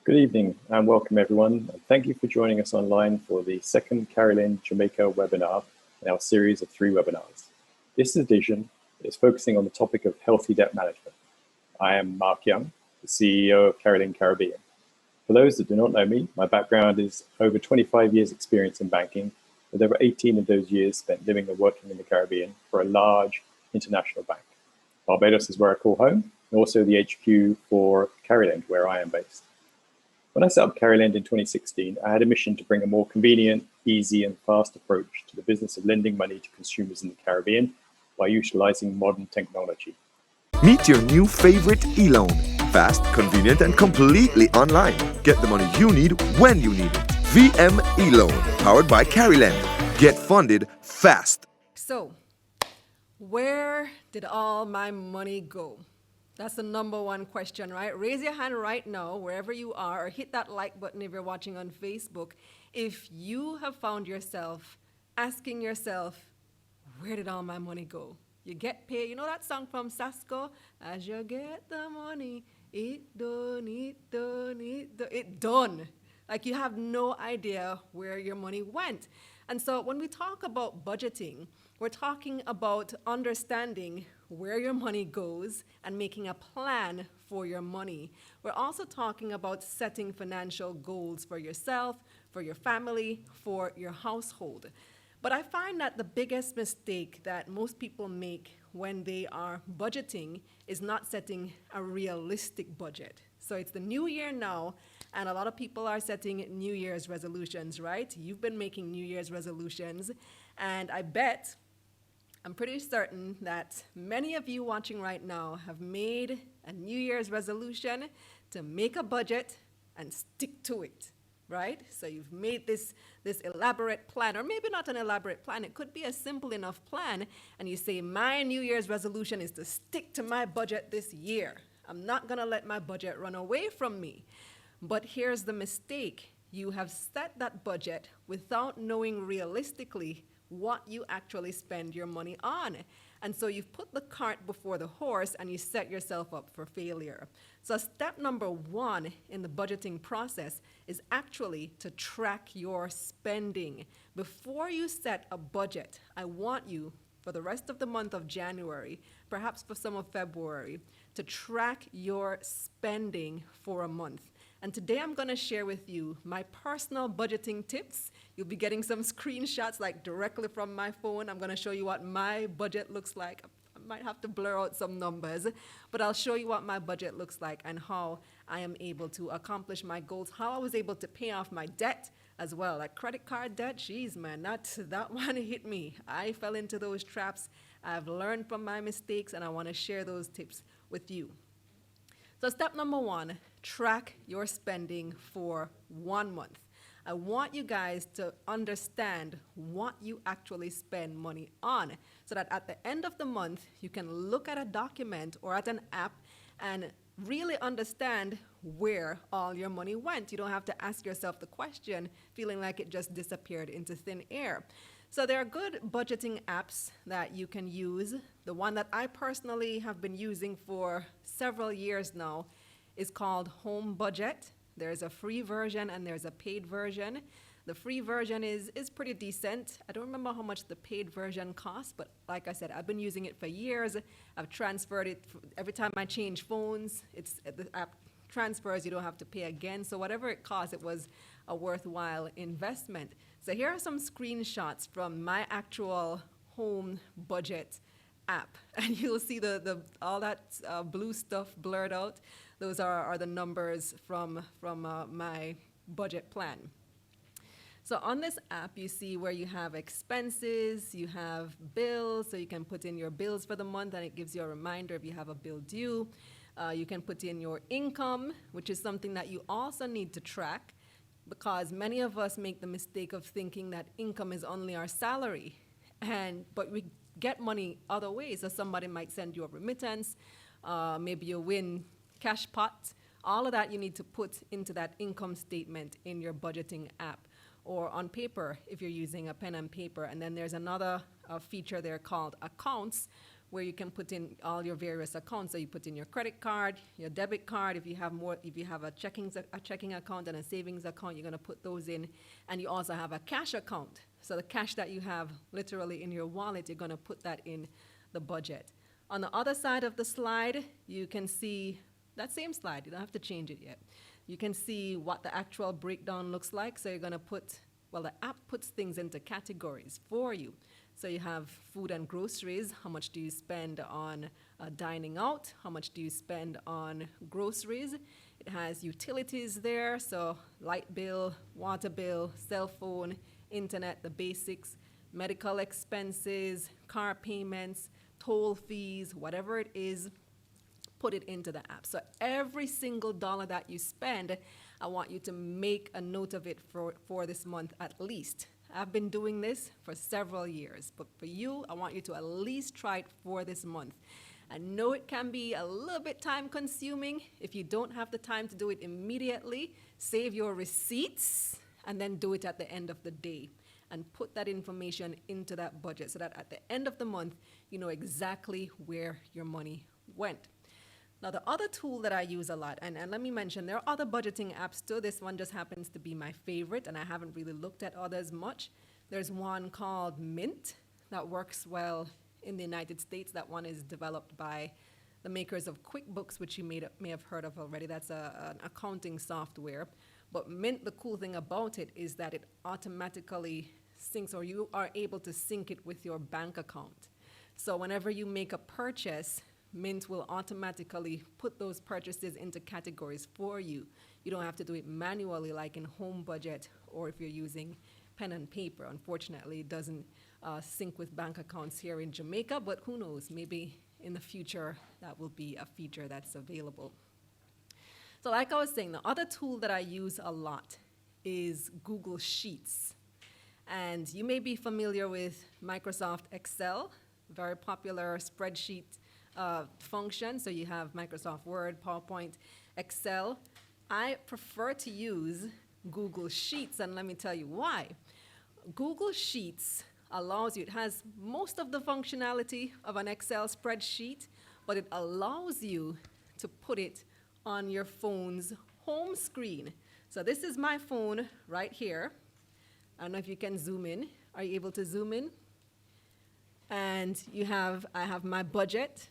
Good evening and welcome everyone. Thank you for joining us online for the second Carolyn Jamaica webinar in our series of 3 webinars. This edition is focusing on the topic of healthy debt management. I am Mark Young, the CEO of Carolyn Caribbean. For those that do not know me, my background is over 25 years experience in banking, with over 18 of those years spent living and working in the Caribbean for a large international bank. Barbados is where I call home, and also the HQ for Carolyn, where I am based. When I set up Carolyn in 2016, I had a mission to bring a more convenient, easy, and fast approach to the business of lending money to consumers in the Caribbean by utilizing modern technology. Meet your new favorite e-loan. Fast, convenient, and completely online. Get the money you need when you need it. VM e-loan, powered by Carolyn. Get funded fast. So, where did all my money go? That's the number one question, right? Raise your hand right now, wherever you are, or hit that like button if you're watching on Facebook, if you have found yourself asking yourself, where did all my money go? You get paid. You know that song from Sasko? As you get the money, it done. Like you have no idea where your money went. And so when we talk about budgeting, we're talking about understanding where your money goes and making a plan for your money. We're also talking about setting financial goals for yourself, for your family, for your household. But I find that the biggest mistake that most people make when they are budgeting is not setting a realistic budget. So it's the new year now, and a lot of people are setting New Year's resolutions, right? You've been making New Year's resolutions, and I'm pretty certain that many of you watching right now have made a New Year's resolution to make a budget and stick to it, right? So you've made this elaborate plan, or maybe not an elaborate plan. It could be a simple enough plan, and you say, my New Year's resolution is to stick to my budget this year. I'm not going to let my budget run away from me. But here's the mistake. You have set that budget without knowing realistically what you actually spend your money on. And so you've put the cart before the horse and you set yourself up for failure. So step number 1 in the budgeting process is actually to track your spending. Before you set a budget, I want you, for the rest of the month of January, perhaps for some of February, to track your spending for a month. And today I'm going to share with you my personal budgeting tips. You'll be getting some screenshots like directly from my phone. I'm going to show you what my budget looks like. I might have to blur out some numbers, but I'll show you what my budget looks like and how I am able to accomplish my goals, how I was able to pay off my debt as well. Like credit card debt, geez, man, that one hit me. I fell into those traps. I've learned from my mistakes, and I want to share those tips with you. So step number 1, track your spending for 1 month. I want you guys to understand what you actually spend money on so that at the end of the month, you can look at a document or at an app and really understand where all your money went. You don't have to ask yourself the question feeling like it just disappeared into thin air. So there are good budgeting apps that you can use. The one that I personally have been using for several years now is called Home Budget. There's a free version and there's a paid version. The free version is pretty decent. I don't remember how much the paid version costs, but like I said, I've been using it for years. I've transferred it every time I change phones. The app transfers, you don't have to pay again. So whatever it costs, it was a worthwhile investment. So here are some screenshots from my actual Home Budget app, and you'll see all that blue stuff blurred out. Those are the numbers from my budget plan. So on this app, you see where you have expenses, you have bills, so you can put in your bills for the month, and it gives you a reminder if you have a bill due. You can put in your income, which is something that you also need to track, because many of us make the mistake of thinking that income is only our salary, but we get money other ways. So somebody might send you a remittance, maybe you win cash pot. All of that you need to put into that income statement in your budgeting app or on paper if you're using a pen and paper. And then there's another feature there called accounts, where you can put in all your various accounts. So you put in your credit card, your debit card. If you have a checking account and a savings account, you're going to put those in. And you also have a cash account. So the cash that you have literally in your wallet, you're going to put that in the budget. On the other side of the slide, you can see that same slide. You don't have to change it yet. You can see what the actual breakdown looks like. So you're going to the app puts things into categories for you. So you have food and groceries. How much do you spend on dining out? How much do you spend on groceries? It has utilities there, so light bill, water bill, cell phone, internet, the basics, medical expenses, car payments, toll fees, whatever it is, put it into the app. So every single dollar that you spend, I want you to make a note of it for this month at least. I've been doing this for several years, but for you, I want you to at least try it for this month. I know it can be a little bit time consuming. If you don't have the time to do it immediately, save your receipts and then do it at the end of the day and put that information into that budget so that at the end of the month, you know exactly where your money went. Now, the other tool that I use a lot, and let me mention, there are other budgeting apps too. This one just happens to be my favorite, and I haven't really looked at others much. There's one called Mint that works well in the United States. That one is developed by the makers of QuickBooks, which you may have heard of already. That's an accounting software. But Mint, the cool thing about it is that it automatically syncs, or you are able to sync it with your bank account. So whenever you make a purchase, Mint will automatically put those purchases into categories for you. You don't have to do it manually like in Home Budget or if you're using pen and paper. Unfortunately, it doesn't sync with bank accounts here in Jamaica, but who knows, maybe in the future that will be a feature that's available. So like I was saying, the other tool that I use a lot is Google Sheets. And you may be familiar with Microsoft Excel, very popular spreadsheet function. So you have Microsoft Word, PowerPoint, Excel. I prefer to use Google Sheets, and let me tell you why. Google Sheets allows you, it has most of the functionality of an Excel spreadsheet, but it allows you to put it on your phone's home screen. So this is my phone right here. I don't know if you can zoom in. Are you able to zoom in? And I have my budget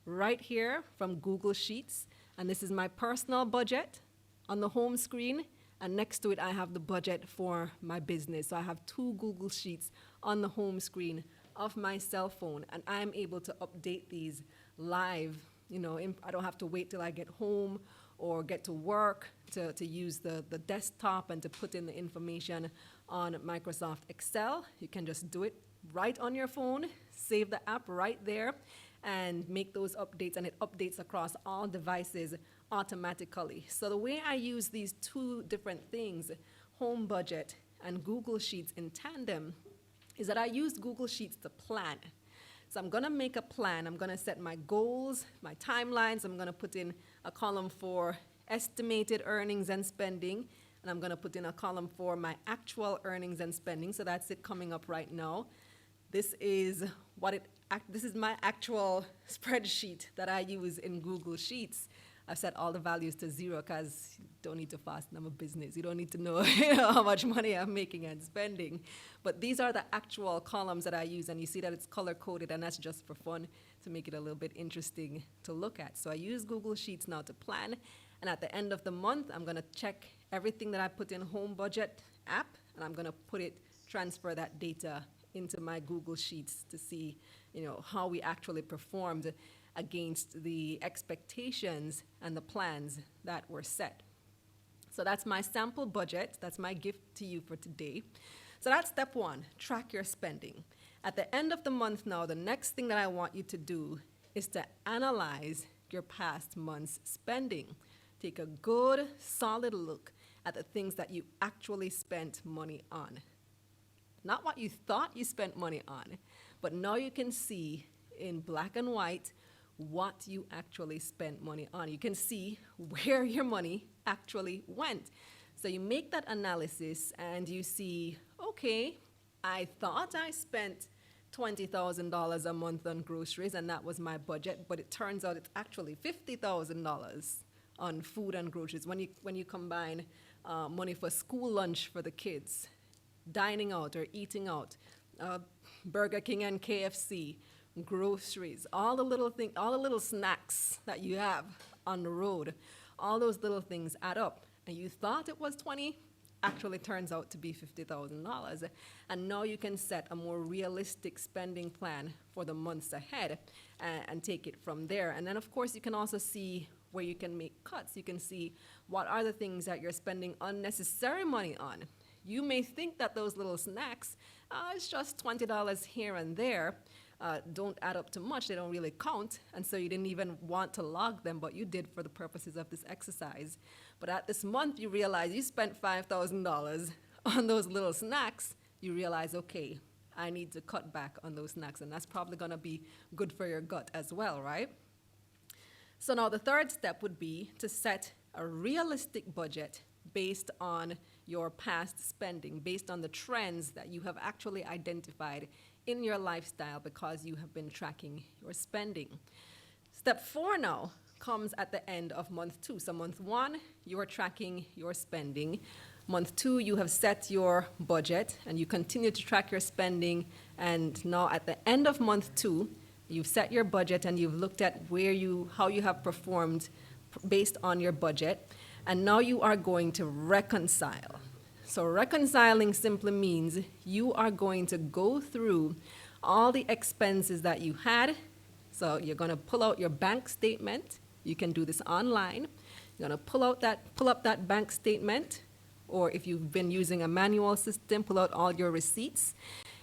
right here from Google Sheets, and this is my personal budget on the home screen, and next to it I have the budget for my business. So I have two Google Sheets on the home screen of my cell phone, and I'm able to update these live. I don't have to wait till I get home or get to work to use the desktop and to put in the information on Microsoft Excel. You can just do it right on your phone, save the app right there, and make those updates, and it updates across all devices automatically. So the way I use these two different things, Home Budget and Google Sheets in tandem, is that I use Google Sheets to plan. So I'm gonna make a plan. I'm gonna set my goals, my timelines. I'm gonna put in a column for estimated earnings and spending, and I'm gonna put in a column for my actual earnings and spending. So that's it coming up right now. This is my actual spreadsheet that I use in Google Sheets. I've set all the values to 0 because you don't need to fasten. I'm a business. You don't need to know, how much money I'm making and spending. But these are the actual columns that I use, and you see that it's color-coded, and that's just for fun to make it a little bit interesting to look at. So I use Google Sheets now to plan, and at the end of the month, I'm going to check everything that I put in Home Budget app, and I'm going to transfer that data into my Google Sheets to see, how we actually performed against the expectations and the plans that were set. So that's my sample budget. That's my gift to you for today. So that's step one, track your spending. At the end of the month now, the next thing that I want you to do is to analyze your past month's spending. Take a good, solid look at the things that you actually spent money on. Not what you thought you spent money on, but now you can see in black and white what you actually spent money on. You can see where your money actually went. So you make that analysis and you see, okay, I thought I spent $20,000 a month on groceries, and that was my budget. But it turns out it's actually $50,000 on food and groceries when you combine money for school lunch for the kids, dining out or eating out, Burger King and KFC, groceries, all the little snacks that you have on the road, all those little things add up. And you thought it was 20, actually turns out to be $50,000. And now you can set a more realistic spending plan for the months ahead and take it from there. And then, of course, you can also see where you can make cuts. You can see what are the things that you're spending unnecessary money on. You may think that those little snacks, it's just $20 here and there, don't add up to much. They don't really count. And so you didn't even want to log them, but you did for the purposes of this exercise. But at this month, you realize you spent $5,000 on those little snacks. You realize, okay, I need to cut back on those snacks. And that's probably going to be good for your gut as well, right? So now the third step would be to set a realistic budget based on your past spending, based on the trends that you have actually identified in your lifestyle because you have been tracking your spending. Step 4 now comes at the end of month 2. So month 1, you are tracking your spending. Month 2, you have set your budget and you continue to track your spending. And now at the end of month 2, you've set your budget and you've looked at how you have performed based on your budget. And now you are going to reconcile. So reconciling simply means you are going to go through all the expenses that you had. So you're going to pull out your bank statement. You can do this online. You're going to pull up that bank statement, or if you've been using a manual system, pull out all your receipts,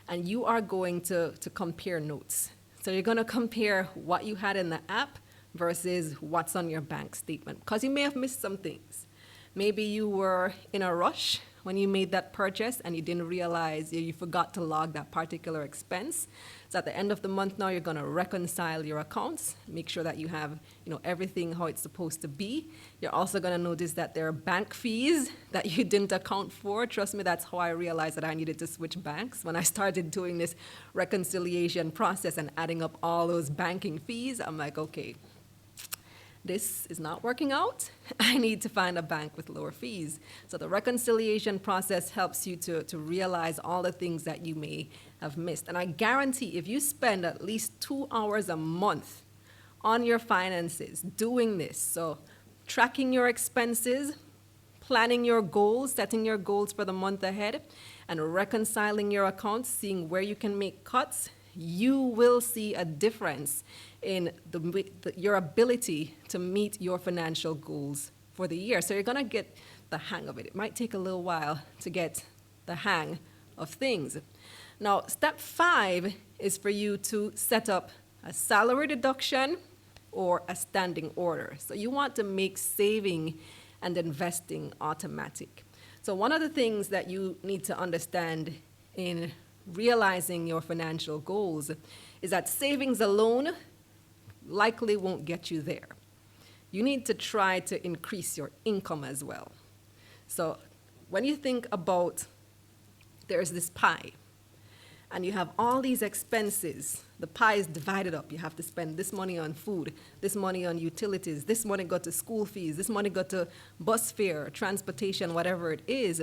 and you are going to compare notes. So you're going to compare what you had in the app versus what's on your bank statement, because you may have missed some things. Maybe you were in a rush when you made that purchase and you didn't realize you forgot to log that particular expense. So at the end of the month now, you're going to reconcile your accounts, make sure that you have everything how it's supposed to be. You're also going to notice that there are bank fees that you didn't account for. Trust me, that's how I realized that I needed to switch banks. When I started doing this reconciliation process and adding up all those banking fees, I'm like, okay, this is not working out. I need to find a bank with lower fees. So the reconciliation process helps you to realize all the things that you may have missed. And I guarantee if you spend at least 2 hours a month on your finances doing this, so tracking your expenses, planning your goals, setting your goals for the month ahead, and reconciling your accounts, seeing where you can make cuts, you will see a difference in your ability to meet your financial goals for the year. So you're going to get the hang of it. It might take a little while to get the hang of things. Now, step 5 is for you to set up a salary deduction or a standing order. So you want to make saving and investing automatic. So one of the things that you need to understand in realizing your financial goals is that savings alone likely won't get you there. You need to try to increase your income as well. So when you think about there's this pie and you have all these expenses, the pie is divided up. You have to spend this money on food, this money on utilities, this money go to school fees, this money go to bus fare, transportation, whatever it is.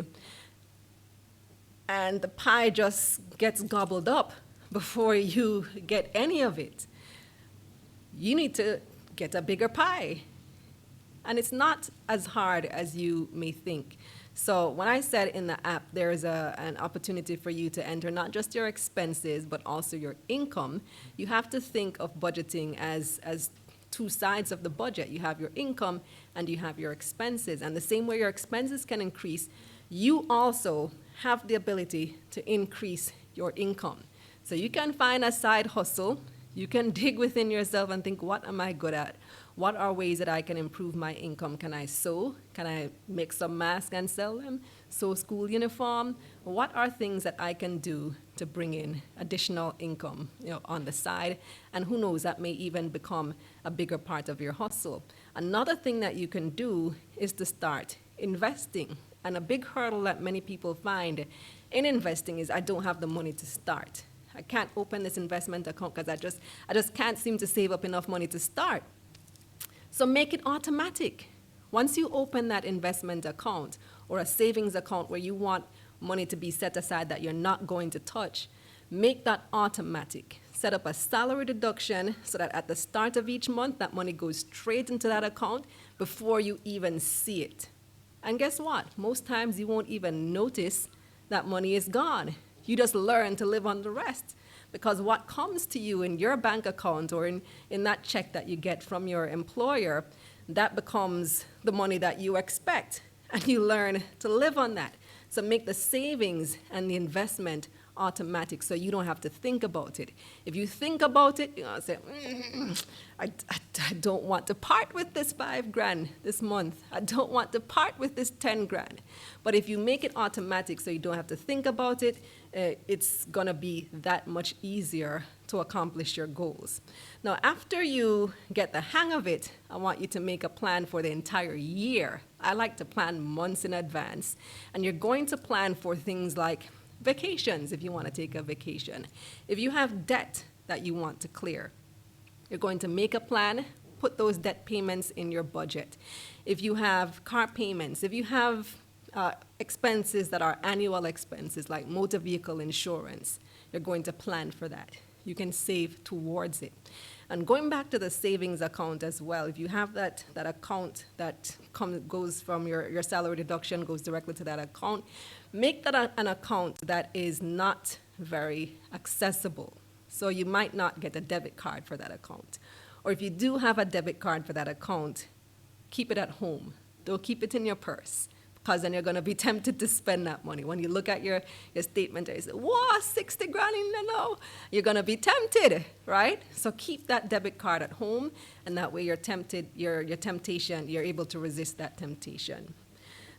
And the pie just gets gobbled up before you get any of it. You need to get a bigger pie. And it's not as hard as you may think. So when I said in the app, there's an opportunity for you to enter not just your expenses, but also your income, you have to think of budgeting as two sides of the budget. You have your income and you have your expenses. And the same way your expenses can increase, you also have the ability to increase your income. So you can find a side hustle. You can dig within yourself and think, what am I good at? What are ways that I can improve my income? Can I sew? Can I make some masks and sell them? Sew school uniform? What are things that I can do to bring in additional income, on the side? And who knows, that may even become a bigger part of your hustle. Another thing that you can do is to start investing. And a big hurdle that many people find in investing is, I don't have the money to start. I can't open this investment account because I just can't seem to save up enough money to start. So make it automatic. Once you open that investment account or a savings account where you want money to be set aside that you're not going to touch, make that automatic. Set up a salary deduction so that at the start of each month, that money goes straight into that account before you even see it. And guess what? Most times you won't even notice that money is gone. You just learn to live on the rest. Because what comes to you in your bank account or in that check that you get from your employer, that becomes the money that you expect. And you learn to live on that. So make the savings and the investment automatic so you don't have to think about it. If you think about it, you know, say, I don't want to part with this $5,000 this month. I don't want to part with this $10,000. But if you make it automatic so you don't have to think about it, it's going to be that much easier to accomplish your goals. Now, after you get the hang of it, I want you to make a plan for the entire year. I like to plan months in advance. And you're going to plan for things like vacations, if you want to take a vacation. If you have debt that you want to clear, you're going to make a plan, put those debt payments in your budget. If you have car payments, if you have expenses that are annual expenses like motor vehicle insurance, you're going to plan for that. You can save towards it. And going back to the savings account as well, if you have that account that goes from your salary deduction, goes directly to that account, make that an account that is not very accessible. So you might not get a debit card for that account. Or if you do have a debit card for that account, keep it at home. Don't keep it in your purse, because then you're going to be tempted to spend that money. When you look at your statement and you say, wow, 60 grand in there now, you're going to be tempted, right? So keep that debit card at home, and that way you're able to resist that temptation.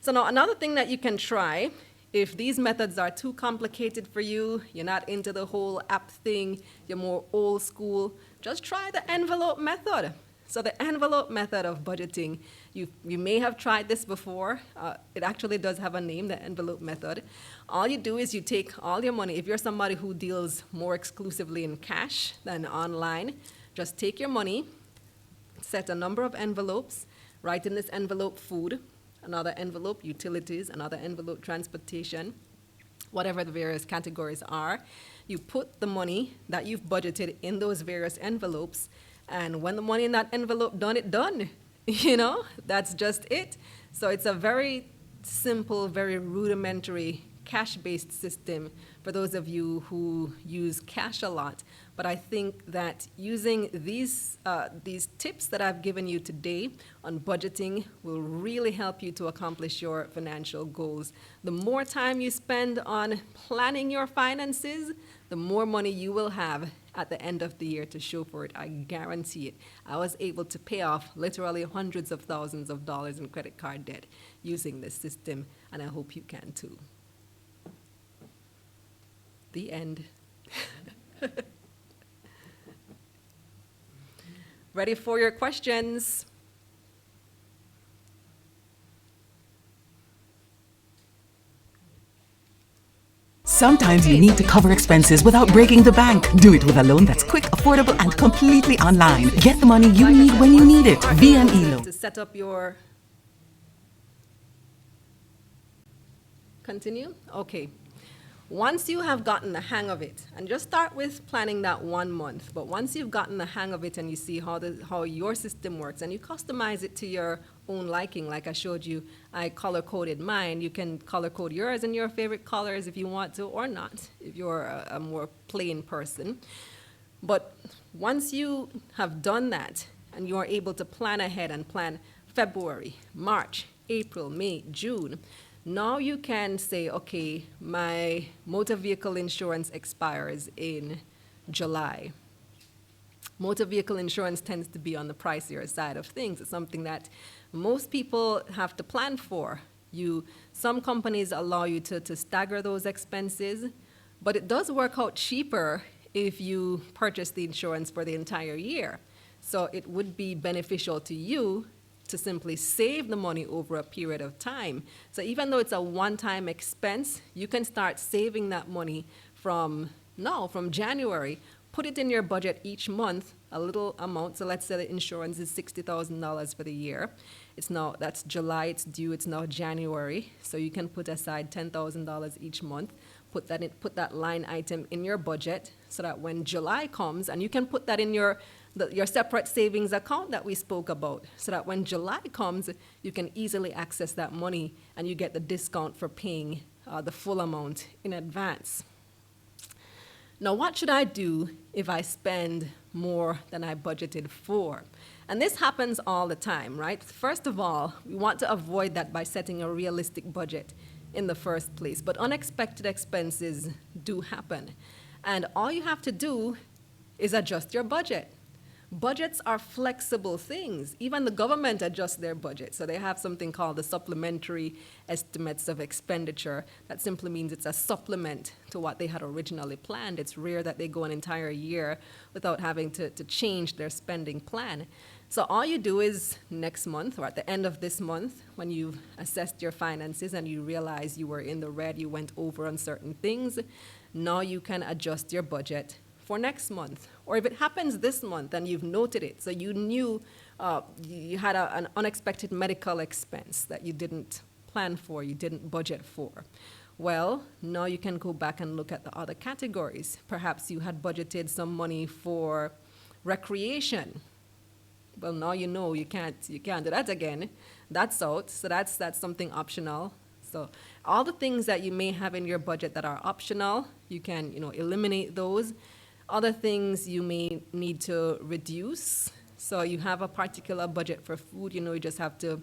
So now another thing that you can try, if these methods are too complicated for you, you're not into the whole app thing, you're more old school, just try the envelope method. So the envelope method of budgeting, you may have tried this before. It actually does have a name, the envelope method. All you do is you take all your money. If you're somebody who deals more exclusively in cash than online, just take your money, set a number of envelopes, write in this envelope food, another envelope utilities, another envelope transportation, whatever the various categories are. You put the money that you've budgeted in those various envelopes, and when the money in that envelope done. You know, that's just it. So it's a very simple, very rudimentary cash-based system for those of you who use cash a lot. But I think that using these tips that I've given you today on budgeting will really help you to accomplish your financial goals. The more time you spend on planning your finances, the more money you will have at the end of the year to show for it. I guarantee it. I was able to pay off literally hundreds of thousands of dollars in credit card debt using this system, and I hope you can too. The end. Ready for your questions? Sometimes you need to cover expenses without breaking the bank. Do it with a loan that's quick, affordable, and completely online. Get the money you need when you need it. VME loan. To set up your... Continue? Okay. Once you have gotten the hang of it, and just start with planning that 1 month, but once you've gotten the hang of it and you see how your system works, and you customize it to your own liking, like I showed you, I color-coded mine. You can color-code yours in your favorite colors if you want to, or not, if you're a more plain person. But once you have done that, and you are able to plan ahead and plan February, March, April, May, June, now you can say, okay, my motor vehicle insurance expires in July. Motor vehicle insurance tends to be on the pricier side of things. It's something that most people have to plan for. Some companies allow you to stagger those expenses, but it does work out cheaper if you purchase the insurance for the entire year. So it would be beneficial to you to simply save the money over a period of time. So even though it's a one-time expense, you can start saving that money from No, from January, put it in your budget each month, a little amount. So let's say the insurance is $60,000 for the year. That's July, it's due, it's now January. So you can put aside $10,000 each month. Put that line item in your budget so that when July comes, and you can put that in your separate savings account that we spoke about, so that when July comes, you can easily access that money and you get the discount for paying the full amount in advance. Now, what should I do if I spend more than I budgeted for? And this happens all the time, right? First of all, we want to avoid that by setting a realistic budget in the first place. But unexpected expenses do happen. And all you have to do is adjust your budget. Budgets are flexible things. Even the government adjusts their budget. So they have something called the supplementary estimates of expenditure. That simply means it's a supplement to what they had originally planned. It's rare that they go an entire year without having to change their spending plan. So all you do is next month or at the end of this month, when you've assessed your finances and you realize you were in the red, you went over on certain things, now you can adjust your budget for next month. Or if it happens this month and you've noted it, so you knew you had an unexpected medical expense that you didn't plan for, you didn't budget for. Well, now you can go back and look at the other categories. Perhaps you had budgeted some money for recreation. Well, now you know you can't do that again. That's out, so that's something optional. So all the things that you may have in your budget that are optional, you can eliminate those. Other things you may need to reduce. So you have a particular budget for food, you just have to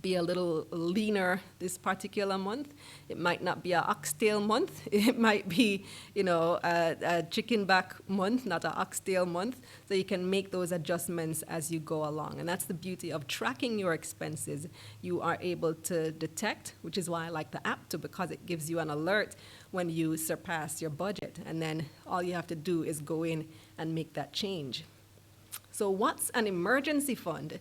be a little leaner this particular month. It might not be an oxtail month. It might be, a chicken back month, not an oxtail month. So you can make those adjustments as you go along. And that's the beauty of tracking your expenses. You are able to detect, which is why I like the app too, because it gives you an alert when you surpass your budget. And then all you have to do is go in and make that change. So what's an emergency fund?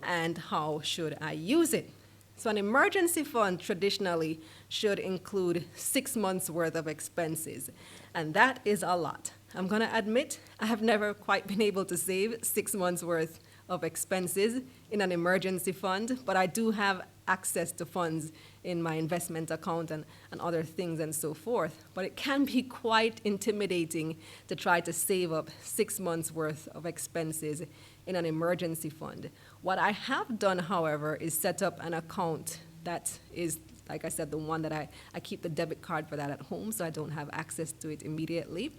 And how should I use it? So an emergency fund traditionally should include 6 months worth of expenses, and that is a lot. I'm going to admit I have never quite been able to save 6 months worth of expenses in an emergency fund, but I do have access to funds in my investment account and other things and so forth. But it can be quite intimidating to try to save up 6 months worth of expenses in an emergency fund. What I have done, however, is set up an account that is, like I said, the one that I keep the debit card for that at home, so I don't have access to it immediately.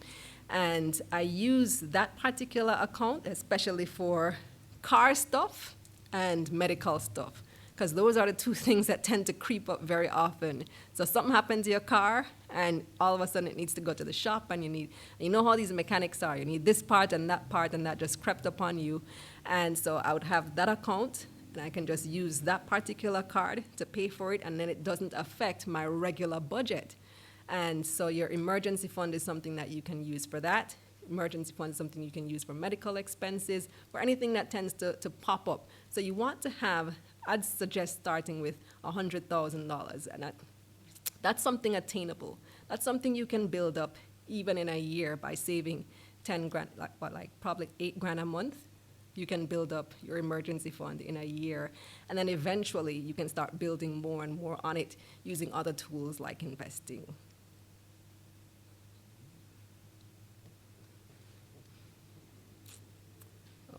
And I use that particular account especially for car stuff and medical stuff, because those are the two things that tend to creep up very often. So something happens to your car, and all of a sudden it needs to go to the shop, and you know how these mechanics are. You need this part, and that just crept upon you. And so I would have that account, and I can just use that particular card to pay for it, and then it doesn't affect my regular budget. And so your emergency fund is something that you can use for that. Emergency fund is something you can use for medical expenses, for anything that tends to pop up. So you want to have, I'd suggest starting with $100,000, and that's something attainable. That's something you can build up even in a year by saving 10 grand, like probably $8 a month. You can build up your emergency fund in a year, and then eventually you can start building more and more on it using other tools like investing.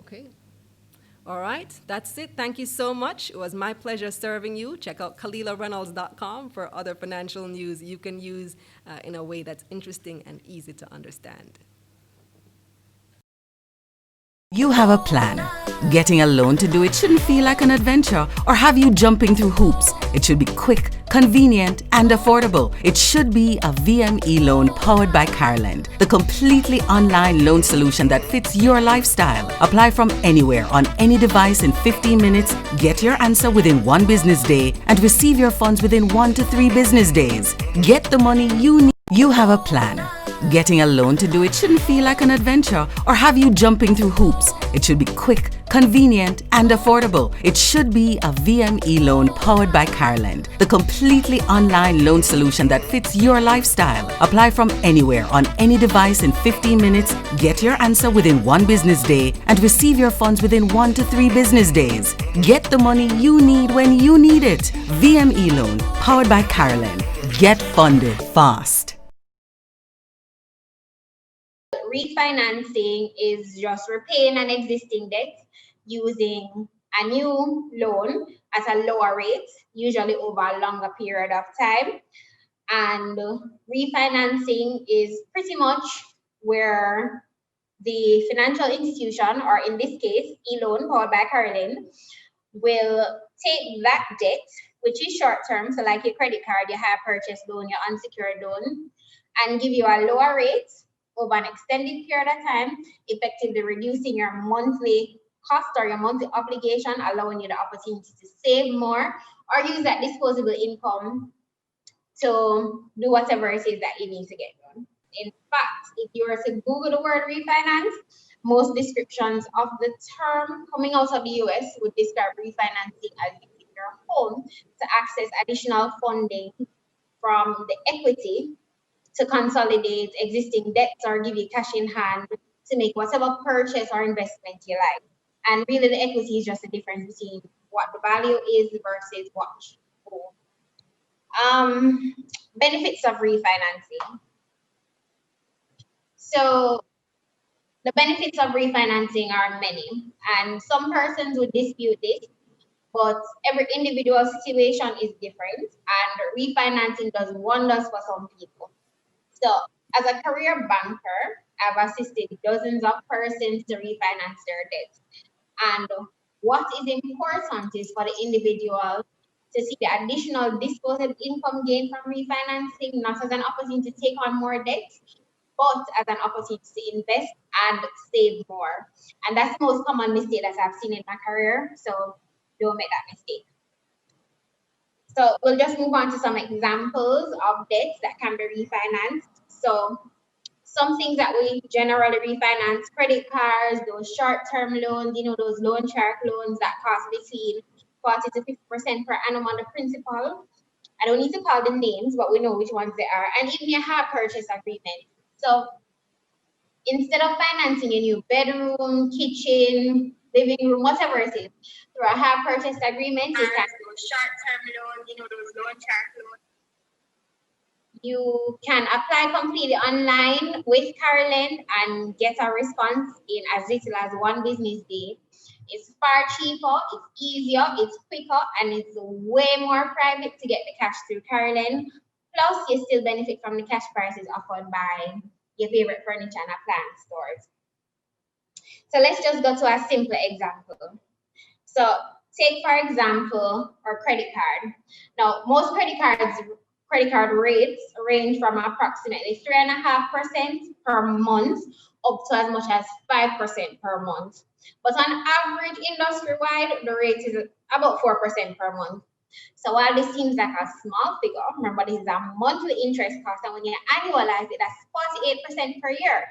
Okay. All right, that's it. Thank you so much. It was my pleasure serving you. Check out KalilaReynolds.com for other financial news you can use in a way that's interesting and easy to understand. You have a plan. Getting a loan to do it shouldn't feel like an adventure or have you jumping through hoops. It should be quick, convenient, and affordable. It should be a VME loan powered by Caroland, the completely online loan solution that fits your lifestyle. Apply from anywhere on any device in 15 minutes, get your answer within 1 business day, and receive your funds within 1 to 3 business days. Get the money you need. You have a plan. Getting a loan to do it shouldn't feel like an adventure or have you jumping through hoops. It should be quick, convenient, and affordable. It should be a VME loan powered by Carland, the completely online loan solution that fits your lifestyle. Apply from anywhere on any device in 15 minutes, get your answer within 1 business day, and receive your funds within 1 to 3 business days. Get the money you need when you need it. VME loan powered by Carland. Get funded fast. Refinancing is just repaying an existing debt using a new loan at a lower rate, usually over a longer period of time. And refinancing is pretty much where the financial institution, or in this case, e-loan powered by Caroline, will take that debt, which is short term, so like your credit card, your hire purchase loan, your unsecured loan, and give you a lower rate over an extended period of time, effectively reducing your monthly cost or your monthly obligation, allowing you the opportunity to save more or use that disposable income to do whatever it is that you need to get done. In fact, if you were to Google the word refinance, most descriptions of the term coming out of the US would describe refinancing as using your home to access additional funding from the equity to consolidate existing debts or give you cash in hand to make whatever purchase or investment you like. And really the equity is just the difference between what the value is versus what you owe. Benefits of refinancing. So the benefits of refinancing are many, and some persons would dispute this, but every individual situation is different, and refinancing does wonders for some people. So as a career banker, I've assisted dozens of persons to refinance their debts. And what is important is for the individual to see the additional disposable income gain from refinancing, not as an opportunity to take on more debt, but as an opportunity to invest and save more. And that's the most common mistake that I've seen in my career. So don't make that mistake. So we'll just move on to some examples of debts that can be refinanced. So some things that we generally refinance: credit cards, those short-term loans, those loan shark loans that cost between 40 to 50% per annum on the principal. I don't need to call the names, but we know which ones they are. And even your hire purchase agreement. So instead of financing a new bedroom, kitchen, living room, whatever it is, through a hire purchase agreement, you can do short-term loans, those loan shark loans. You can apply completely online with Caroline and get a response in as little as 1 business day. It's far cheaper, it's easier, it's quicker, and it's way more private to get the cash through Caroline. Plus, you still benefit from the cash prices offered by your favorite furniture and appliance stores. So let's just go to a simple example. So take, for example, our credit card. Now, most credit card rates range from approximately 3.5% per month up to as much as 5% per month. But on average, industry-wide, the rate is about 4% per month. So while this seems like a small figure, remember this is a monthly interest cost, and when you annualize it, that's 48% per year.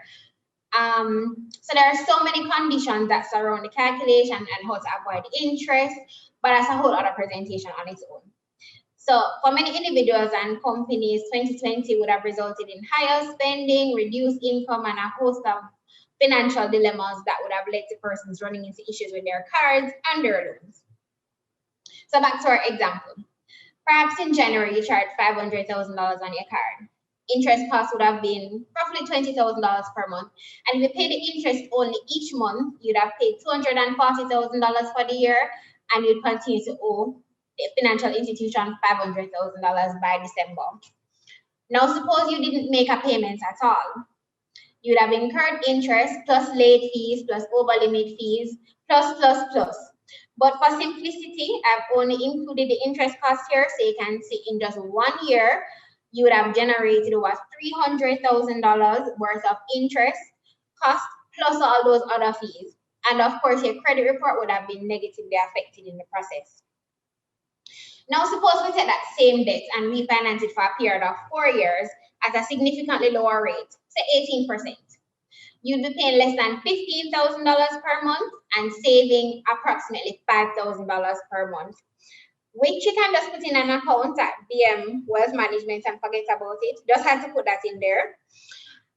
So there are so many conditions that surround the calculation and how to avoid interest, but that's a whole other presentation on its own. So for many individuals and companies, 2020 would have resulted in higher spending, reduced income, and a host of financial dilemmas that would have led to persons running into issues with their cards and their loans. So back to our example. Perhaps in January, you charged $500,000 on your card. Interest cost would have been roughly $20,000 per month. And if you pay the interest only each month, you'd have paid $240,000 for the year, and you'd continue to owe the financial institution $500,000 by December. Now, suppose you didn't make a payment at all. You'd have incurred interest plus late fees plus over limit fees plus. But for simplicity, I've only included the interest cost here, so you can see in just 1 year, you would have generated over $300,000 worth of interest cost plus all those other fees. And of course, your credit report would have been negatively affected in the process. Now, suppose we take that same debt and refinance it for a period of 4 years at a significantly lower rate, say 18%. you'd be paying less than $15,000 per month and saving approximately $5,000 per month, which you can just put in an account at BM Wealth Management and forget about it. Just have to put that in there.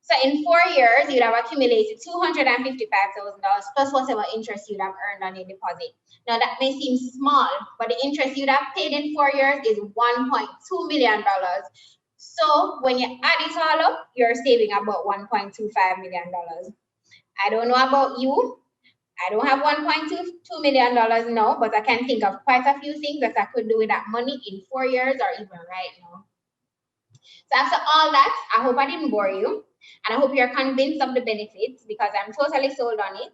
So in 4 years, you'd have accumulated $255,000 plus whatever interest you'd have earned on your deposit. Now that may seem small, but the interest you'd have paid in 4 years is $1.2 million. So when you add it all up, you're saving about $1.25 million. I don't know about you. I don't have $1.22 million now, but I can think of quite a few things that I could do with that money in 4 years or even right now. So after all that, I hope I didn't bore you. And I hope you're convinced of the benefits because I'm totally sold on it.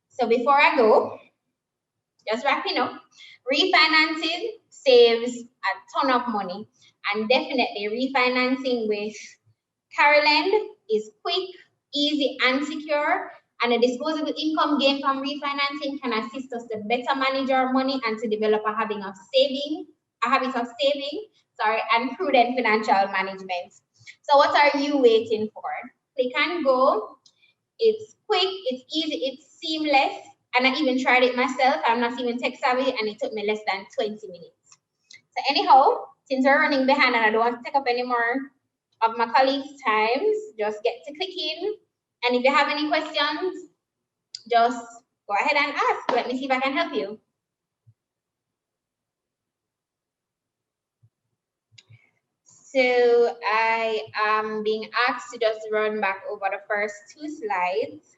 So before I go, just wrapping up, refinancing saves a ton of money. And definitely refinancing with Carolyn is quick, easy, and secure. And a disposable income gain from refinancing can assist us to better manage our money and to develop a habit of saving, and prudent financial management. So what are you waiting for? Click and go. It's quick, it's easy, it's seamless. And I even tried it myself. I'm not even tech savvy, and it took me less than 20 minutes. So anyhow, since we're running behind and I don't want to take up any more of my colleagues' times, just get to clicking. And if you have any questions, just go ahead and ask. Let me see if I can help you. So I am being asked to just run back over the first 2 slides.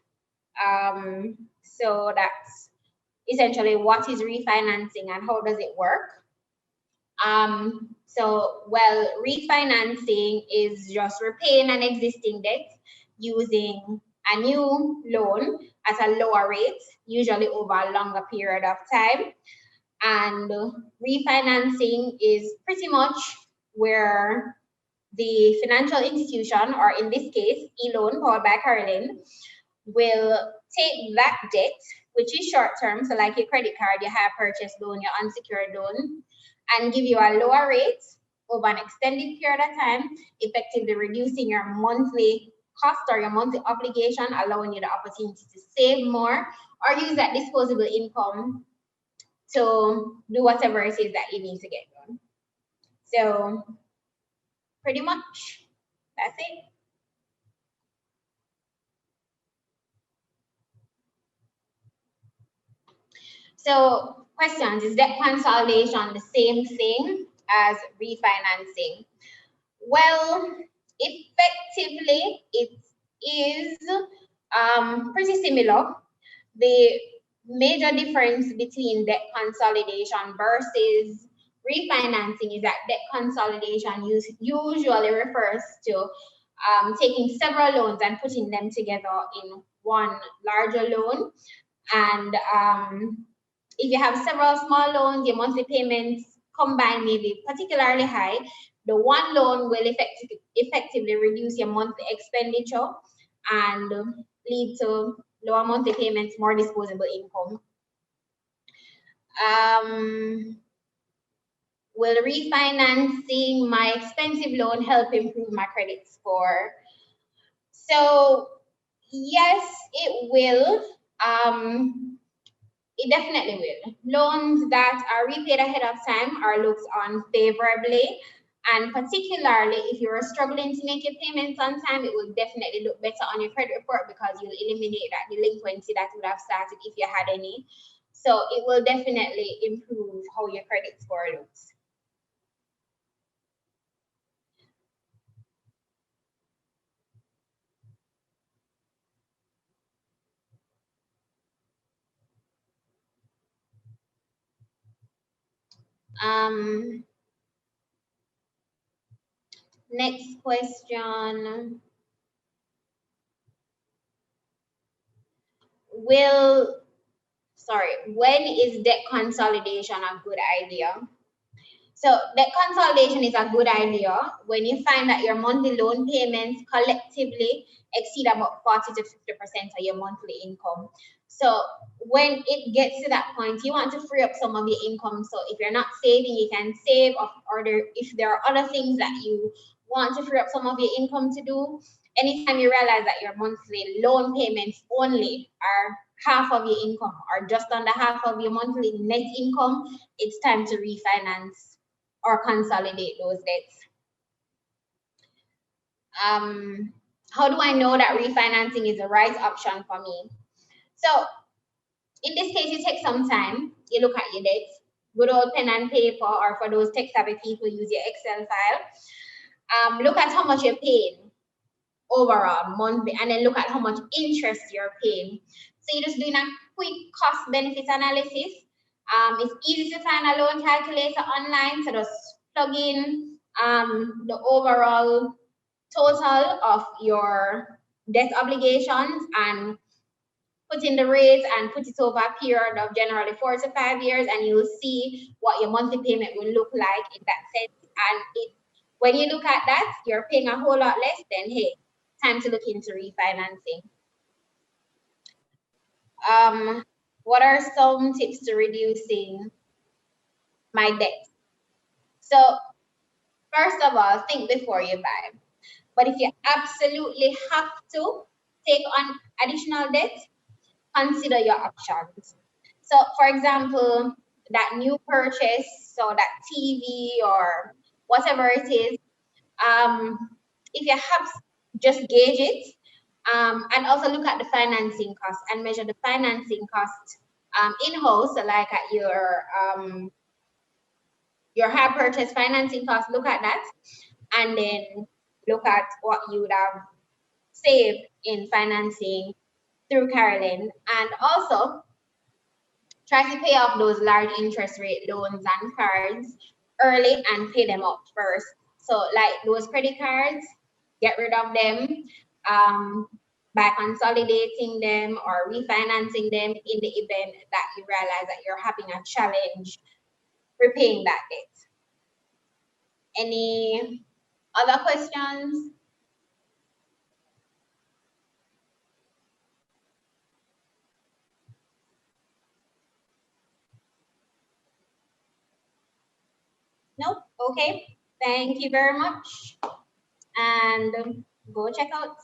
So that's essentially what is refinancing and how does it work. Well, refinancing is just repaying an existing debt using a new loan at a lower rate, usually over a longer period of time. And refinancing is pretty much where the financial institution, or in this case, e-loan powered by Carolyn, will take that debt, which is short term, so like your credit card, your hire purchase loan, your unsecured loan, and give you a lower rate over an extended period of time, effectively reducing your monthly cost or your monthly obligation, allowing you the opportunity to save more or use that disposable income to do whatever it is that you need to get done. So pretty much that's it. So questions, is debt consolidation the same thing as refinancing? Well, effectively, it is pretty similar. The major difference between debt consolidation versus refinancing is that debt consolidation usually refers to taking several loans and putting them together in one larger loan. And if you have several small loans, your monthly payments combined may be particularly high. The one loan will effectively reduce your monthly expenditure and lead to lower monthly payments, more disposable income. Will refinancing my expensive loan help improve my credit score? So yes, it will. It definitely will. Loans that are repaid ahead of time are looked on favorably. And particularly if you're struggling to make your payments on time, it will definitely look better on your credit report because you'll eliminate that delinquency that would have started if you had any. So it will definitely improve how your credit score looks. Next question. When is debt consolidation a good idea? So debt consolidation is a good idea when you find that your monthly loan payments collectively exceed about 40 to 50% of your monthly income. So when it gets to that point, you want to free up some of your income. So if you're not saving, you can save, if there are other things that you want to free up some of your income to do, anytime you realize that your monthly loan payments only are half of your income or just under half of your monthly net income, it's time to refinance or consolidate those debts. How do I know that refinancing is the right option for me? So in this case, you take some time, you look at your debts, good old pen and paper, or for those tech-savvy people, use your Excel file. Look at how much you're paying overall monthly, and then look at how much interest you're paying. So you're just doing a quick cost-benefit analysis. It's easy to find a loan calculator online, so just plug in the overall total of your debt obligations and put in the rates and put it over a period of generally 4 to 5 years, and you'll see what your monthly payment will look like in that sense. And when you look at that, you're paying a whole lot less, then hey, time to look into refinancing. What are some tips to reducing my debt? So first of all, think before you buy. But if you absolutely have to take on additional debt, consider your options. So for example, that new purchase, so that TV or whatever it is, if you have, just gauge it, and also look at the financing cost and measure the financing cost in-house, so like at your high purchase financing cost, look at that, and then look at what you would have saved in financing through Carolyn, and also try to pay off those large interest rate loans and cards early and pay them up first. So like those credit cards, get rid of them by consolidating them or refinancing them in the event that you realize that you're having a challenge repaying that debt. Any other questions? Nope. Okay. Thank you very much. And go check out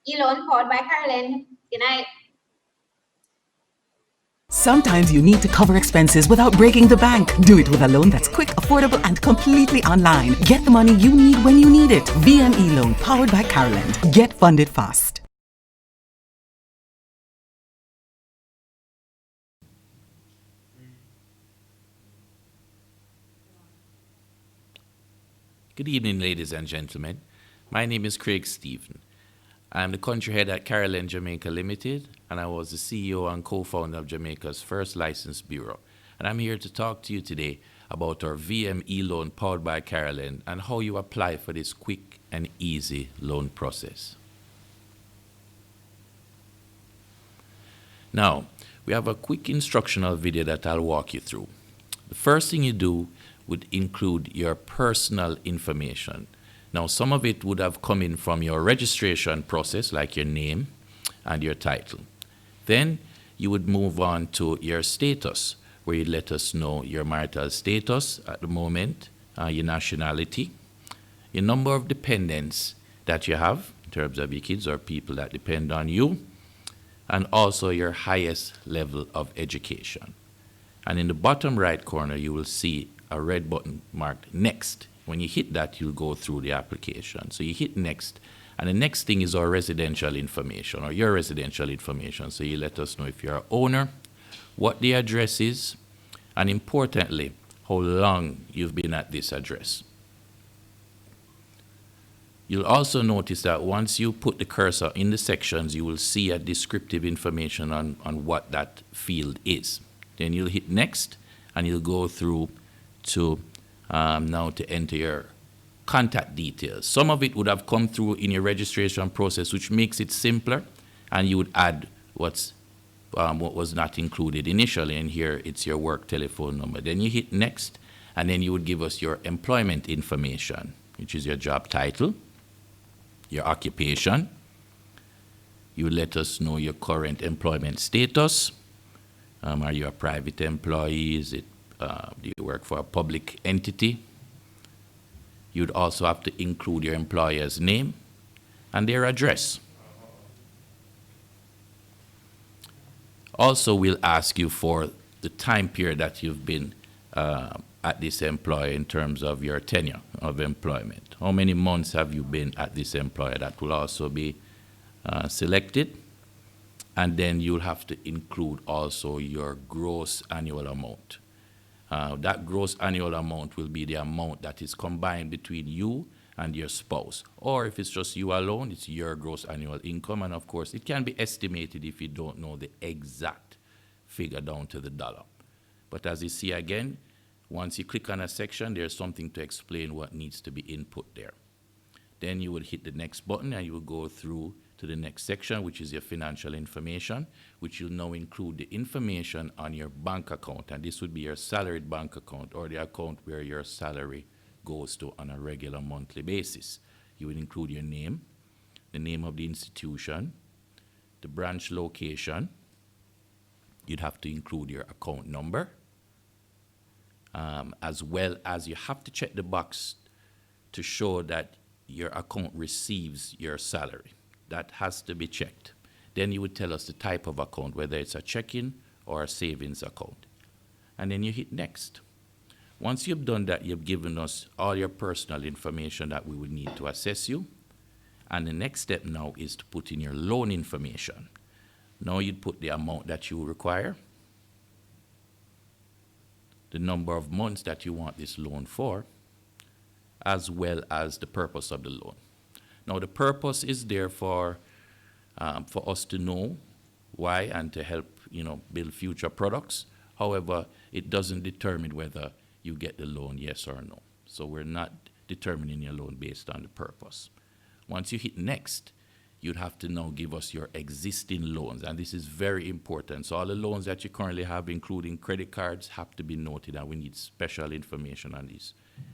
e-loan powered by Carolyn. Good night. Sometimes you need to cover expenses without breaking the bank. Do it with a loan that's quick, affordable, and completely online. Get the money you need when you need it. VME Loan, powered by Caroland. Get funded fast. Good evening, ladies and gentlemen. My name is Craig Stephen. I'm the country head at Caroline Jamaica Limited, and I was the CEO and co-founder of Jamaica's first licensed bureau. And I'm here to talk to you today about our VME loan powered by Caroline and how you apply for this quick and easy loan process. Now, we have a quick instructional video that I'll walk you through. The first thing you do would include your personal information. Now, some of it would have come in from your registration process, like your name and your title. Then you would move on to your status, where you let us know your marital status at the moment, your nationality, your number of dependents that you have in terms of your kids or people that depend on you, and also your highest level of education. And in the bottom right corner, you will see a red button marked Next. When you hit that, you'll go through the application. So you hit Next, and the next thing is our residential information or your residential information. So you let us know if you're an owner, what the address is, and importantly, how long you've been at this address. You'll also notice that once you put the cursor in the sections, you will see a descriptive information on what that field is. Then you'll hit Next, and you'll go through to now to enter your contact details. Some of it would have come through in your registration process, which makes it simpler, and you would add what was not included initially, and here it's your work telephone number. Then you hit Next, and then you would give us your employment information, which is your job title, your occupation. You would let us know your current employment status. Are you a private employee? Is it do you work for a public entity? You'd also have to include your employer's name, and their address. Also, we'll ask you for the time period that you've been at this employer in terms of your tenure of employment. How many months have you been at this employer? That will also be selected. And then you'll have to include also your gross annual amount. That gross annual amount will be the amount that is combined between you and your spouse. Or if it's just you alone, it's your gross annual income. And of course, it can be estimated if you don't know the exact figure down to the dollar. But as you see again, once you click on a section, there's something to explain what needs to be input there. Then you would hit the next button and you will go through to the next section, which is your financial information, which will now include the information on your bank account. And this would be your salaried bank account, or the account where your salary goes to on a regular monthly basis. You would include your name, the name of the institution, the branch location. You'd have to include your account number, as well as you have to check the box to show that your account receives your salary. That has to be checked. Then you would tell us the type of account, whether it's a checking or a savings account. And then you hit next. Once you've done that, you've given us all your personal information that we would need to assess you. And the next step now is to put in your loan information. Now you'd put the amount that you require, the number of months that you want this loan for, as well as the purpose of the loan. Now, the purpose is there for us to know why and to help, build future products. However, it doesn't determine whether you get the loan, yes or no. So we're not determining your loan based on the purpose. Once you hit next, you'd have to now give us your existing loans. And this is very important. So all the loans that you currently have, including credit cards, have to be noted, and we need special information on these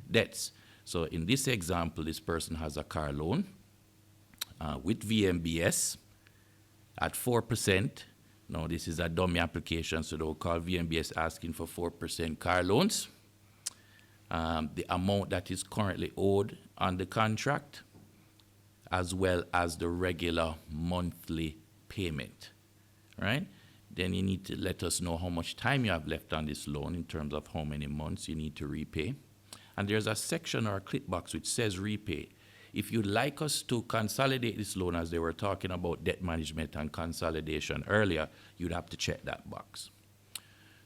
debts. So in this example, this person has a car loan with VMBS at 4%. Now, this is a dummy application, so they'll call VMBS asking for 4% car loans. The amount that is currently owed on the contract, as well as the regular monthly payment, right? Then you need to let us know how much time you have left on this loan in terms of how many months you need to repay. And there's a section or a click box which says repay. If you'd like us to consolidate this loan, as they were talking about debt management and consolidation earlier, you'd have to check that box.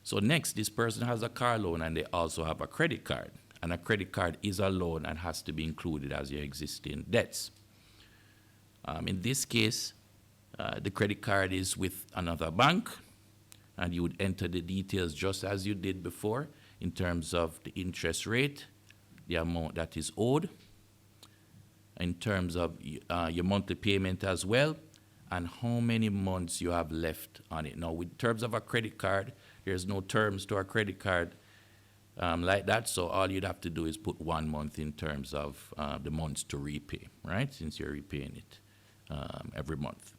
So next, this person has a car loan and they also have a credit card. And a credit card is a loan and has to be included as your existing debts. In this case, the credit card is with another bank, and you would enter the details just as you did before in terms of the interest rate, the amount that is owed, in terms of your monthly payment as well, and how many months you have left on it. Now, in terms of a credit card, there's no terms to a credit card like that, so all you'd have to do is put 1 month in terms of the months to repay, right, since you're repaying it every month.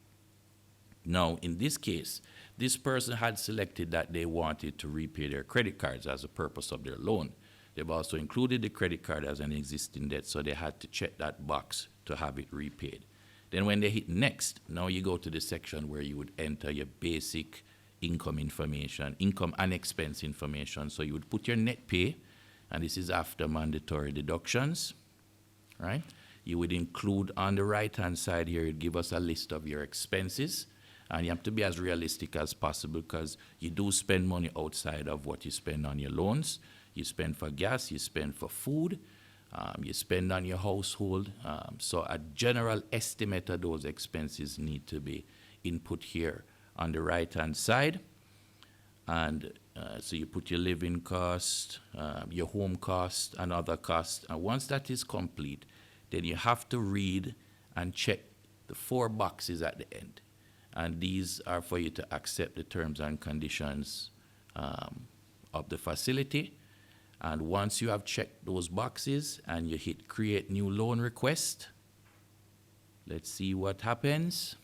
Now, in this case, this person had selected that they wanted to repay their credit cards as a purpose of their loan. They've also included the credit card as an existing debt, so they had to check that box to have it repaid. Then when they hit next, now you go to the section where you would enter your basic income information, income and expense information. So you would put your net pay, and this is after mandatory deductions, right? You would include on the right-hand side here, it'd give us a list of your expenses. And you have to be as realistic as possible because you do spend money outside of what you spend on your loans. You spend for gas, you spend for food, you spend on your household. So a general estimate of those expenses need to be input here on the right-hand side. And so you put your living cost, your home cost, and other costs. And once that is complete, then you have to read and check the 4 boxes at the end. And these are for you to accept the terms and conditions of the facility. And once you have checked those boxes and you hit create new loan request, let's see what happens.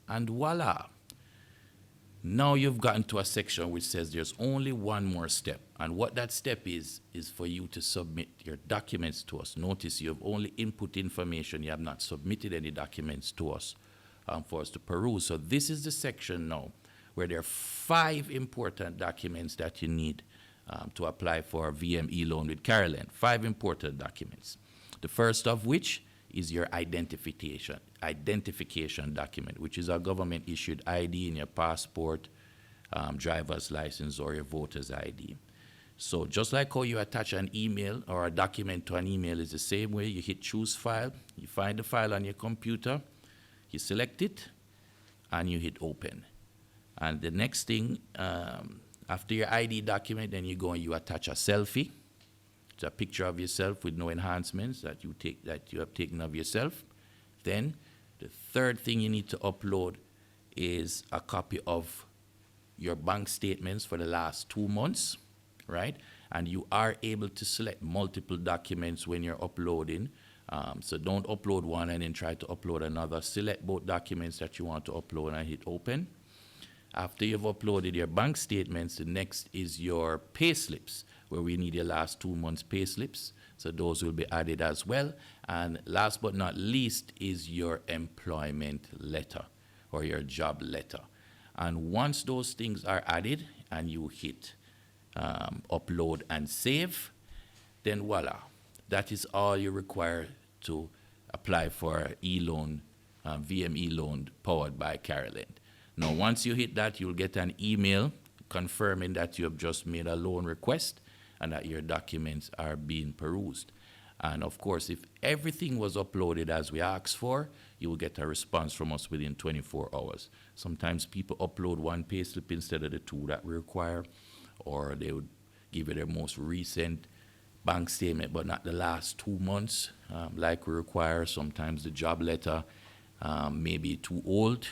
And voila. Now you've gotten to a section which says there's only one more step. And what that step is for you to submit your documents to us. Notice you have only input information. You have not submitted any documents to us for us to peruse. So this is the section now where there are 5 important documents that you need to apply for a VME loan with Carolyn. 5 important documents. The first of which is your identification document, which is a government-issued ID in your passport, driver's license, or your voter's ID. So just like how you attach an email or a document to an email is the same way. You hit choose file, you find the file on your computer, you select it, and you hit open. And the next thing, after your ID document, then you go and you attach a selfie. It's a picture of yourself with no enhancements that you have taken of yourself. Then the third thing you need to upload is a copy of your bank statements for the last 2 months, right? And you are able to select multiple documents when you're uploading. So don't upload one and then try to upload another. Select both documents that you want to upload and hit open. After you've uploaded your bank statements, the next is your pay slips, where we need your last 2 months pay slips. So those will be added as well. And last but not least is your employment letter or your job letter. And once those things are added and you hit upload and save, then voila, that is all you require to apply for e-loan, VME loan powered by Carolyn. Now, once you hit that, you'll get an email confirming that you have just made a loan request and that your documents are being perused. And of course, if everything was uploaded as we asked for, you will get a response from us within 24 hours. Sometimes people upload one payslip instead of the 2 that we require, or they would give you their most recent bank statement, but not the last 2 months like we require. Sometimes the job letter may be too old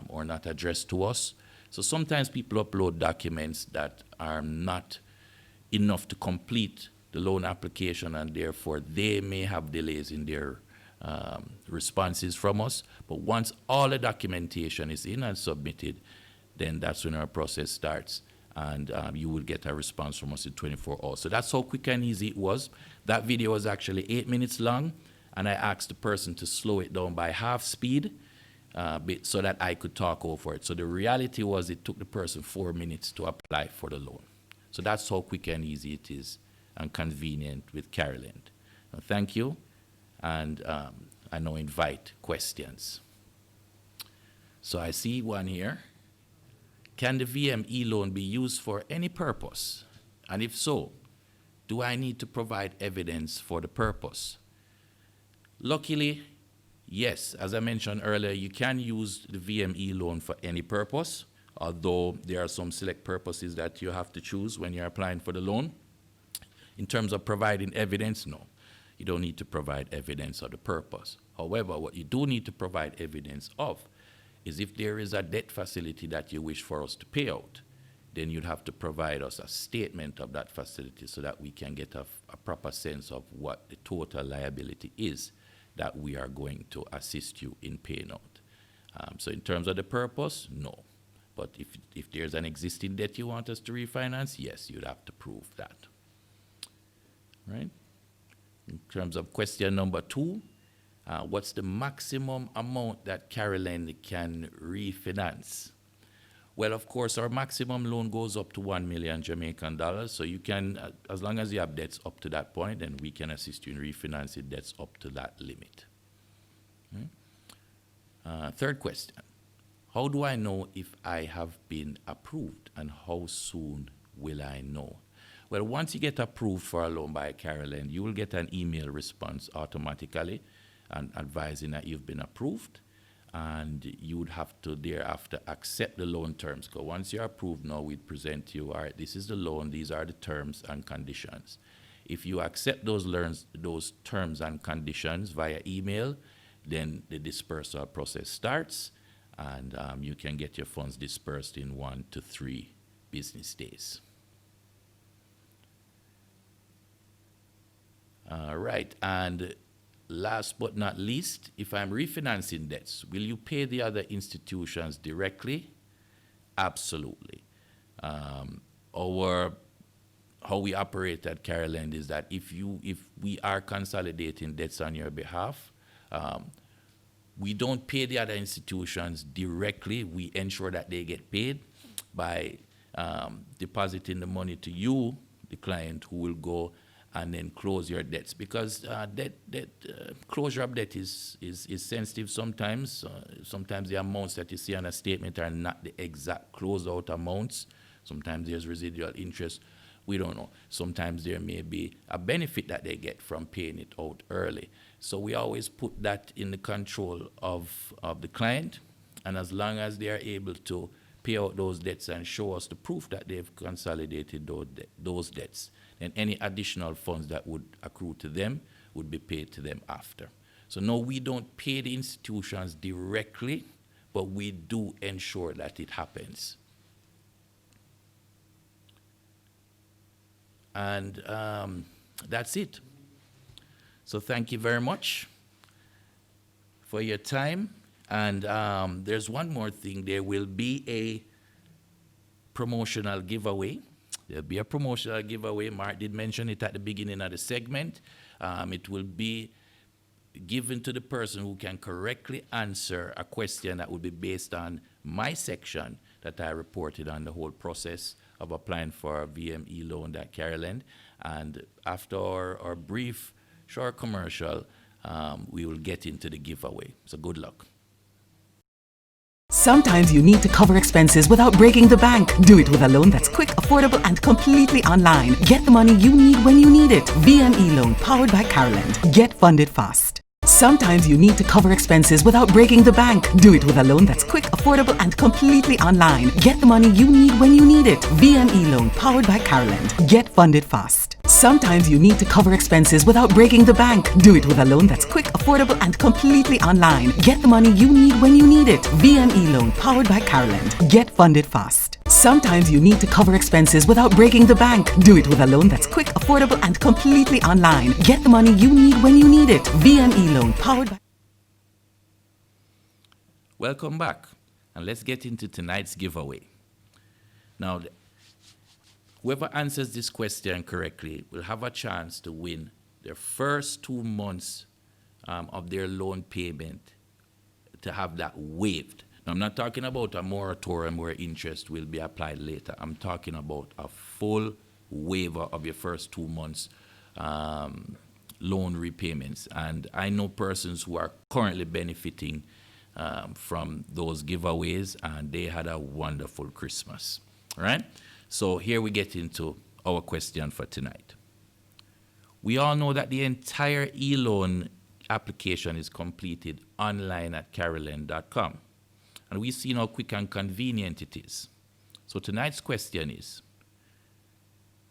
or not addressed to us. So sometimes people upload documents that are not enough to complete the loan application, and therefore they may have delays in their responses from us. But once all the documentation is in and submitted, then that's when our process starts, and you will get a response from us in 24 hours. So that's how quick and easy it was. That video was actually 8 minutes long, and I asked the person to slow it down by half speed so that I could talk over it. So the reality was it took the person 4 minutes to apply for the loan. So that's how quick and easy it is and convenient with Carolyn. Thank you, and I now invite questions. So I see one here. Can the VME loan be used for any purpose? And if so, do I need to provide evidence for the purpose? Luckily, yes. As I mentioned earlier, you can use the VME loan for any purpose, although there are some select purposes that you have to choose when you're applying for the loan. In terms of providing evidence, no. You don't need to provide evidence of the purpose. However, what you do need to provide evidence of is if there is a debt facility that you wish for us to pay out, then you'd have to provide us a statement of that facility so that we can get a proper sense of what the total liability is that we are going to assist you in paying out. So in terms of the purpose, no. But if there's an existing debt you want us to refinance, yes, you'd have to prove that. Right? In terms of question number 2, what's the maximum amount that Carolyn can refinance? Well, of course, our maximum loan goes up to 1 million Jamaican dollars. So you can, as long as you have debts up to that point, then we can assist you in refinancing debts up to that limit. Third question. How do I know if I have been approved, and how soon will I know? Well, once you get approved for a loan by Carolyn, you will get an email response automatically and advising that you've been approved, and you would have to thereafter accept the loan terms. Because once you're approved now, we'd present you, all right, this is the loan, these are the terms and conditions. If you accept those terms and conditions via email, then the dispersal process starts, and you can get your funds dispersed in 1 to 3 business days. Right, and last but not least, if I'm refinancing debts, will you pay the other institutions directly? Absolutely. How we operate at Caroland is that if we are consolidating debts on your behalf, we don't pay the other institutions directly. We ensure that they get paid by depositing the money to you, the client, who will go and then close your debts. Because closure of debt is sensitive sometimes. Sometimes the amounts that you see on a statement are not the exact closeout amounts. Sometimes there's residual interest. We don't know. Sometimes there may be a benefit that they get from paying it out early. So we always put that in the control of the client. And as long as they are able to pay out those debts and show us the proof that they've consolidated those debts, then any additional funds that would accrue to them would be paid to them after. So no, we don't pay the institutions directly, but we do ensure that it happens. And that's it. So thank you very much for your time. And there's one more thing. There will be a promotional giveaway. There'll be a promotional giveaway. Mark did mention it at the beginning of the segment. It will be given to the person who can correctly answer a question that will be based on my section that I reported on the whole process of applying for a VME loan at Caroland. And after our brief short commercial, we will get into the giveaway. So good luck. Sometimes you need to cover expenses without breaking the bank. Do it with a loan that's quick, affordable, and completely online. Get the money you need when you need it. VME loan powered by Caroland. Get funded fast. Sometimes you need to cover expenses without breaking the bank. Do it with a loan that's quick, affordable, and completely online. Get the money you need when you need it. VME loan powered by Caroland. Get funded fast. Sometimes you need to cover expenses without breaking the bank. Do it with a loan that's quick, affordable, and completely online. Get the money you need when you need it. VME loan powered by Caroland. Get funded fast. Sometimes you need to cover expenses without breaking the bank. Do it with a loan that's quick, affordable, and completely online. Get the money you need when you need it. VME loan powered by... Welcome back, and let's get into tonight's giveaway. Now, whoever answers this question correctly will have a chance to win their first 2 months of their loan payment, to have that waived. Now, I'm not talking about a moratorium where interest will be applied later. I'm talking about a full waiver of your first 2 months loan repayments. And I know persons who are currently benefiting from those giveaways, and they had a wonderful Christmas. All right? So here we get into our question for tonight. We all know that the entire e-loan application is completed online at caroland.com. And we've seen how quick and convenient it is. So tonight's question is,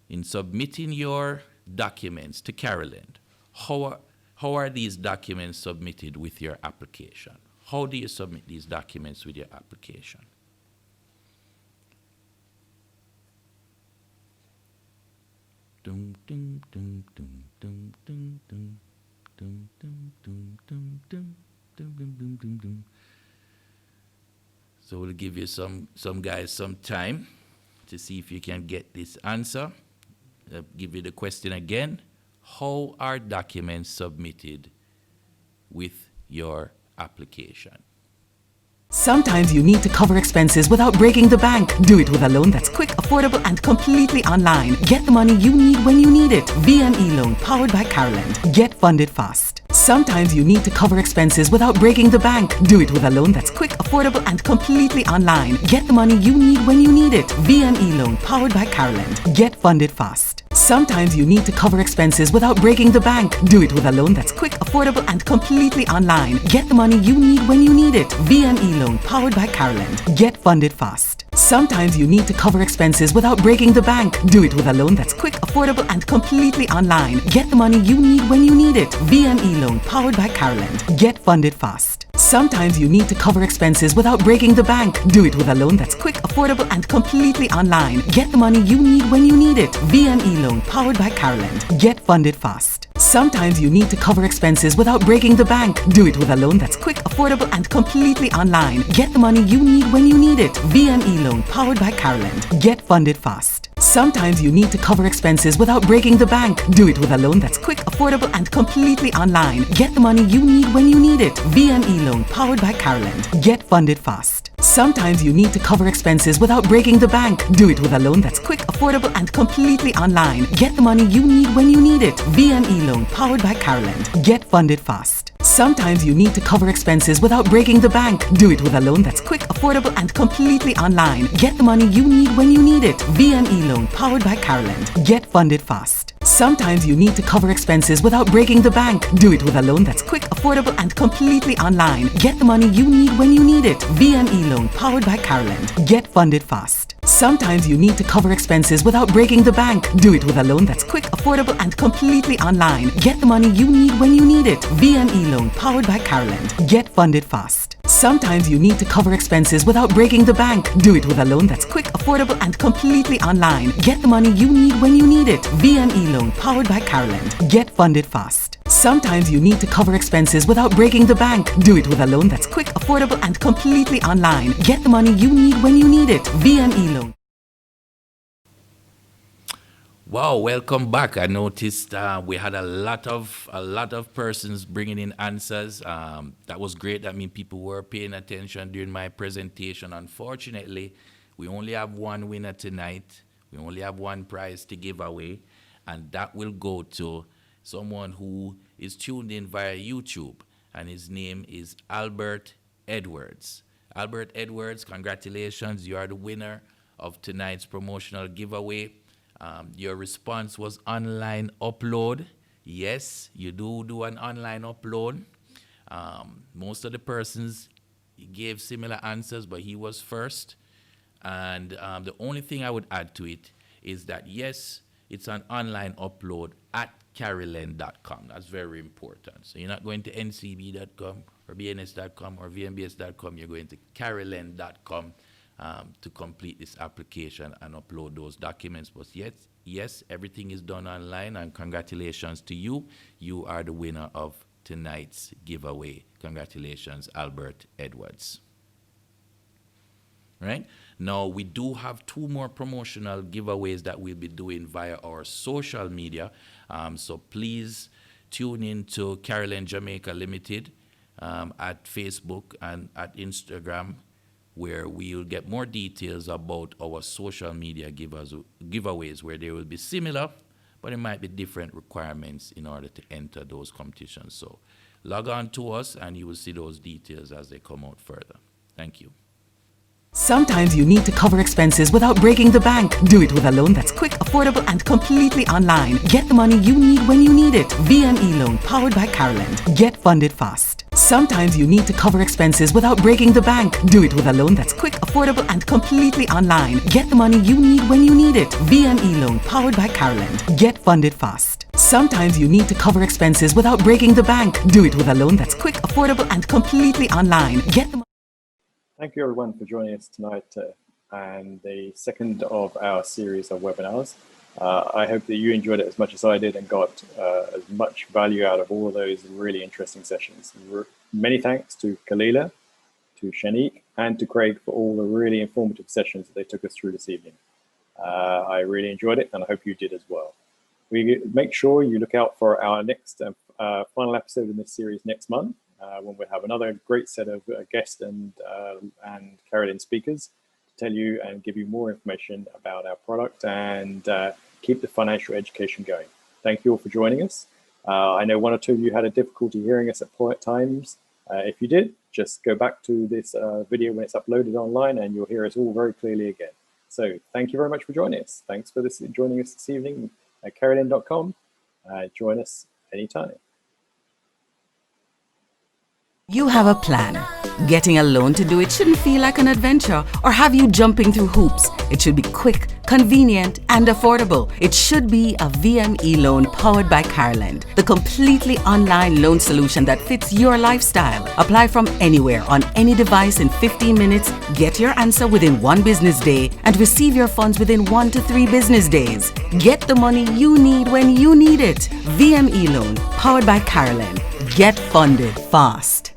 in submitting your documents to Caroland, how are these documents submitted with your application? How do you submit these documents with your application? Dum, dum, dum, dum, dum, dum, dum, dum, dum, dum, dum, dum, dum, dum, dum, dum. So we'll give you some guys some time to see if you can get this answer. I'll give you the question again. How are documents submitted with your application? Sometimes you need to cover expenses without breaking the bank. Do it with a loan that's quick, affordable, and completely online. Get the money you need when you need it. VME loan powered by Caroland. Get funded fast. Sometimes you need to cover expenses without breaking the bank. Do it with a loan that's quick, affordable, and completely online. Get the money you need when you need it. VME loan powered by Caroland. Get funded fast. Sometimes you need to cover expenses without breaking the bank. Do it with a loan that's quick, affordable, and completely online. Get the money you need when you need it. VME loan powered by Caroland. Get funded fast. Sometimes you need to cover expenses without breaking the bank. Do it with a loan that's quick, affordable, and completely online. Get the money you need when you need it. VME loan powered by Caroland. Get funded fast. Sometimes you need to cover expenses without breaking the bank. Do it with a loan that's quick, affordable, and completely online. Get the money you need when you need it. VME Loan, powered by Carolyn. Get funded fast. Sometimes you need to cover expenses without breaking the bank. Do it with a loan that's quick, affordable, and completely online. Get the money you need when you need it. VME Loan, powered by Carolyn. Get funded fast. Sometimes you need to cover expenses without breaking the bank. Do it with a loan that's quick, affordable, and completely online. Get the money you need when you need it. VME Loan, powered by Carolyn. Get funded fast. Sometimes you need to cover expenses without breaking the bank. Do it with a loan that's quick, affordable, and completely online. Get the money you need when you need it. VME Loan, powered by Carolyn. Get funded fast. Sometimes you need to cover expenses without breaking the bank. Do it with a loan that's quick, affordable, and completely online. Get the money you need when you need it. VME Loan, powered by Carolyn. Get funded fast. Sometimes you need to cover expenses without breaking the bank. Do it with a loan that's quick, affordable, and completely online. Get the money you need when you need it. VME Loan, powered by Carolyn. Get funded fast. Sometimes you need to cover expenses without breaking the bank. Do it with a loan that's quick, affordable, and completely online. Get the money you need when you need it. VME Loan, powered by Carolyn. Get funded fast. Sometimes you need to cover expenses without breaking the bank. Do it with a loan that's quick, affordable, and completely online. Get the money you need when you need it. VME Loan, powered by Carolyn. Get funded fast. Sometimes you need to cover expenses without breaking the bank. Do it with a loan that's quick, affordable, and completely online. Get the money you need when you need it. VME Loan. Wow, welcome back. I noticed we had a lot of persons bringing in answers. That was great. That means people were paying attention during my presentation. Unfortunately, we only have one winner tonight. We only have one prize to give away, and that will go to someone who is tuned in via YouTube, and his name is Albert Edwards. Albert Edwards, congratulations. You are the winner of tonight's promotional giveaway. Your response was online upload. Yes, you do an online upload. Most of the persons gave similar answers, but he was first. And the only thing I would add to it is that, yes, it's an online upload at carolyn.com. That's very important. So you're not going to ncb.com or bns.com or vmbs.com. You're going to carolyn.com. To complete this application and upload those documents. But yes, everything is done online, and congratulations to you. You are the winner of tonight's giveaway. Congratulations, Albert Edwards. Right? Now, we do have two more promotional giveaways that we'll be doing via our social media. So please tune in to Carolyn Jamaica Limited at Facebook and at Instagram, where we'll get more details about our social media giveaways, where they will be similar, but it might be different requirements in order to enter those competitions. So log on to us and you will see those details as they come out further. Thank you. Sometimes you need to cover expenses without breaking the bank. Do it with a loan that's quick, affordable, and completely online. Get the money you need when you need it. VME Loan, powered by Carolyn. Get funded fast. Sometimes you need to cover expenses without breaking the bank. Do it with a loan that's quick, affordable, and completely online. Get the money you need when you need it. VME Loan, powered by Carolyn. Get funded fast. Sometimes you need to cover expenses without breaking the bank. Do it with a loan that's quick, affordable, and completely online. Get the Thank you everyone for joining us tonight and the second of our series of webinars. I hope that you enjoyed it as much as I did and got as much value out of all of those really interesting sessions. Many thanks to Kalila, to Shanique, and to Craig for all the really informative sessions that they took us through this evening. I really enjoyed it, and I hope you did as well. Make sure you look out for our next final episode in this series next month, when we'll have another great set of guests and Carolyn speakers to tell you and give you more information about our product and keep the financial education going. Thank you all for joining us. I know one or two of you had a difficulty hearing us at times. If you did, just go back to this video when it's uploaded online and you'll hear us all very clearly again. So thank you very much for joining us. Thanks for joining us this evening at carolyn.com. Join us anytime. You have a plan. Getting a loan to do it shouldn't feel like an adventure or have you jumping through hoops. It should be quick, convenient, and affordable. It should be a VME loan powered by Carland, the completely online loan solution that fits your lifestyle. Apply from anywhere on any device in 15 minutes, get your answer within 1 business day, and receive your funds within 1 to 3 business days. Get the money you need when you need it. VME loan powered by Carland. Get funded fast.